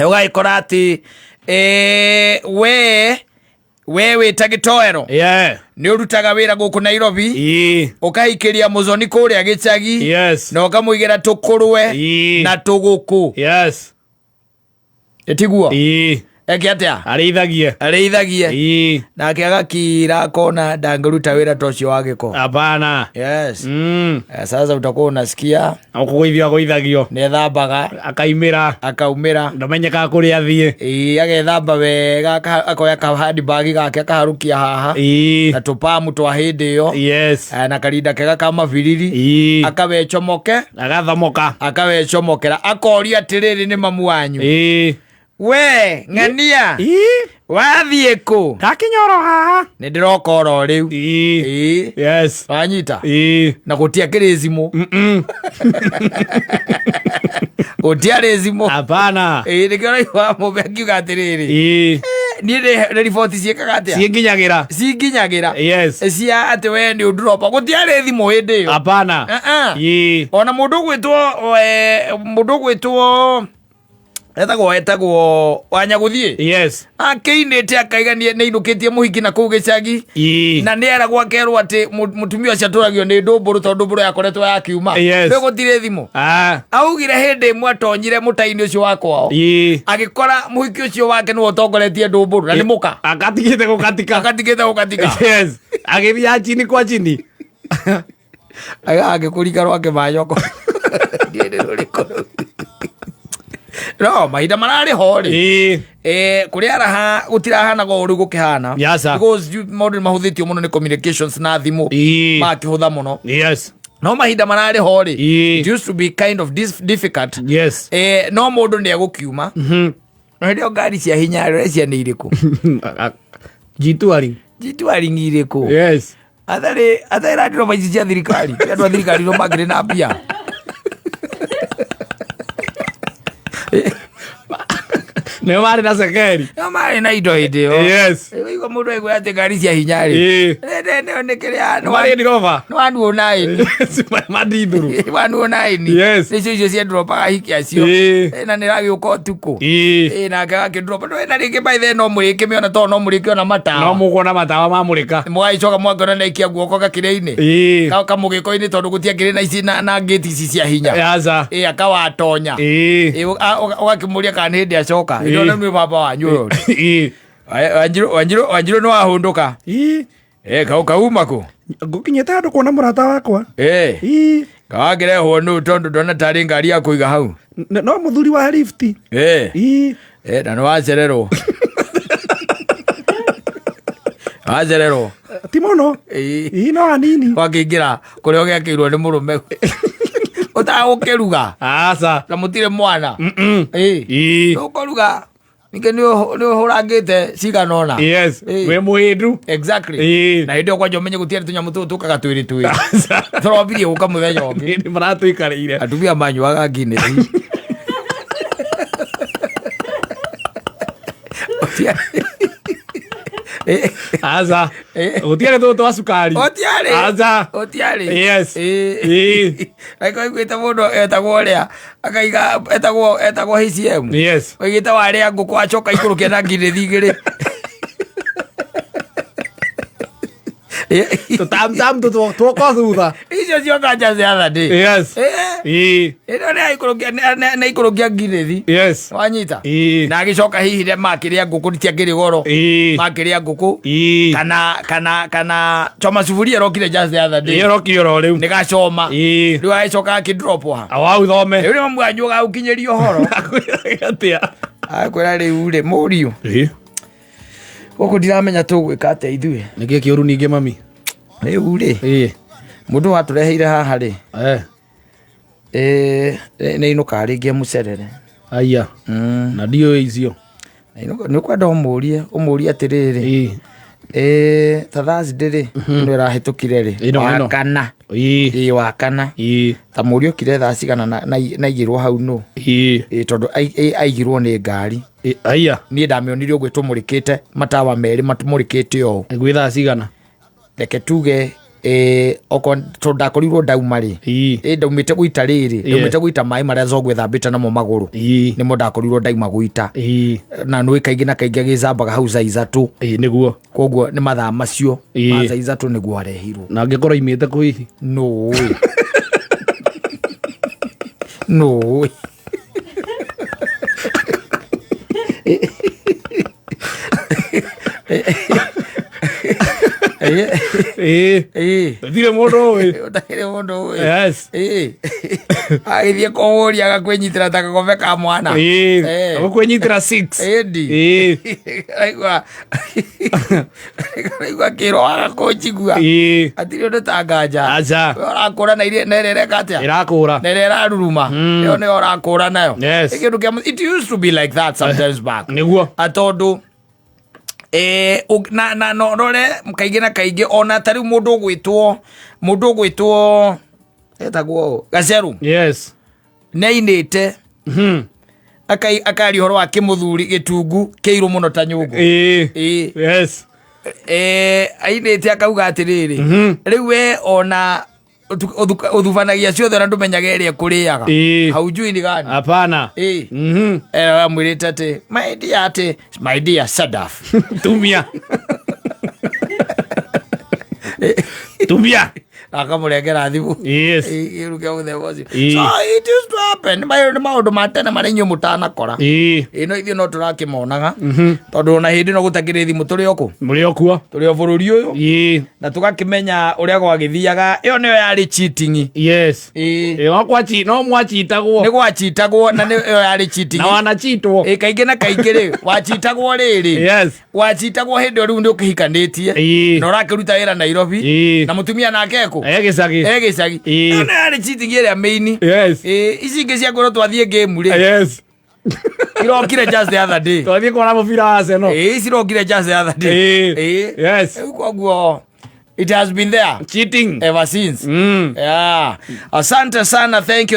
Ugaikora ati we wita Gitoero ni urutaga wira guku Nairobi ukahikiria Muthoni kuria Gicagi na ukamuigira tukurwe na tuguku etiguo eke atia areithagie nake agakira akona ndangaruta wira tocio wa giko hapana sasa utakuwa unasikia akugoithagio ni thambaga akaumira ndamenyeka kuria thie agethamba wega akoya handbag gake akaharukia haha na tupamu twa hindi yo na karinda kega kama viriri akawechomoke akawechomokera akoria atiriri ni mamu wanyu we ng'ania wathie ku ndakinyoro haha ni ndirokora riu wanyita na gutia kirezimu gutia rezimu hapana nikira iwa mumbe akiuga atiriri ni report ciekaga atia cinginyagira cia ati we ni udropa gutia rezimu hindi yo hapana ona mundu gwitwo etagwo Wanyaguthie akiinite akaigania ni inukitie muhiki na kuu Gicagi na ni era gwakerwo ati mutumia ucio aturagio ni ndumburu tondu ndumburu yakoretwo yakiuma we gutire thimu augire hindi imwe atonyire mutaini ucio wakwao agikora muhiki ucio wake ni utongoretie ndumburu na ni muka akatigite gukatika agithia chini kwa chini agikurika rwake mayoko ndiende ruriko no mahinda marari hori kuri araha gutirahana go uri gukihana because modern mahuthitio muno ni communications na thimu makihutha muno no mahinda marari hori it used to be kind of difficult no mundu ni agukiuma no ndio ngari cia hinya cia ni iriku G-touring iriku athari radio maici cia thirikari andu a thirikari no magire na mbia ne mari na sekeri no mari na indo hidio igo mundu ego ate ngari cia hinya ri ne kiria no mari ni rover no andu onaini madiduru wandu onaini nicio cia dropa hiki acio na ni ragi ukotuko na ga dropa no na ringi by the no murike miona to no murike ona matawa no mugona matawa mamurika mwaicoka mwangona na ikia guoko gakire-ini kamugiko-ini tondu gutia kire na ici na gate ici cia hinya akawatonya ugakimuria kana hindi acoka ndona ni baba wanyu Wanjiru no ahunduka kauma ku ngukinyete andu kuona murata wakwa kawagirehwo nu tondu ndona tari ngari ya kuiga hau no muthuri wa lift na no wacererwo wacererwo ti muno no anini wakingira kuria ugiakirwo ni murume utagukiruga na mutire mwana ukaruga nike ni uhurangite ciganona we muhindu exactly na hindi okwanjo menye gutiari tunyamu tu tukaga twiri turobirie guka muthenya ongi ni maratuikarire atumia manyu agangine utiare tu twa sukari otiare aiko igwita mundu etagwo ria akaiga etagwo HCM igita waria nguku acoka ikurukia na ngire thigiri tutamtam tuko thutha icio cionga njaze athandi ino na ikurukia ngirithi wanyita na agicoka hihi makiria nguku nitiakiri goro makiria nguku kana choma sufuria rokire njaze athandi rokire ro riu ni gacoma riu agicoka akidropo ha awau thome riu ni mwanyu gaukinyeria horo atia akwira riu ri muriu guku ndiramenya tugwika atia ithue niki kiuru ningi mami riu ri mundu watureheire haha ri ni inuka ringi mucerere aya na dio icio ni kwenda umurie atiriri ta Thursday ri ni rahitukire ri wakana wakana ta muri okire thaa cigana na igirwo hau no tondu aigirwo ni ngari aya ni ndamionire ugwe tumurikite matawa meri matumurikite o gwitha cigana reke tuge oko to ndakorirwo ndaumari ndaumite guita riri ndaumite guita mai maria zogwe thambite namo maguru nimo ndakorirwo ndaima guita na nwi kaingi na kaingi gizambaga hau za izatu niguo koguo ni mathaa macio za izatu niguo arehirwo na ngekora imite ku hihi no no Dire mundu we ndire mundu we yes agithie kuhuria agakwinyitira ta kagombe ka mwana agakwinyitira 6 aigua kiro agakunjigua atiri undu ta nganja urakura na iria nerereka atia irakura na iraruruma iyo ni urakura nayo ikindu kia it used to be like that sometimes back niguo atondu na no rore kaingi na kaingi ona tari mundu gwitwo etagwo Gaceru yes neinite akari horo wa kimuthuri gitungu kiiru muno ta nyungu yes ainite akauga atiriri riu we ona uthuvanagia ciothe na ndumenyaga iria kuriaga haujui ni gani hapana mwirite ati my dear Sadaf tumia tumia akamurengera thimu iruke uthevoci so it used to happen ni maundu matene maria inyu mutanakora ino ithuĩ no turakimonaga tondu ona hindi no gutakire thimu turi oku muri okuo turi o bururi uyu na tugakimenya uria gwagithiaga iyo niyo yari cheating yes wakwachi no mwachitagwo ni gwachitagwo na niyo yari cheating na wanachitwo kaingi na kaingi ri wachitagwo riri yes wachitagwo hindi riu ndi ukihikanitie na urakiruta wira Nairobi na mutumia nake egicagi na yari cheating iria maini ici ingi cia ngoro twathie game ri irokire just the other day twathie kuona mubira wa Arsenal ici irokire just the other day yes koguo it has been there cheating ever since asante sana, thank you.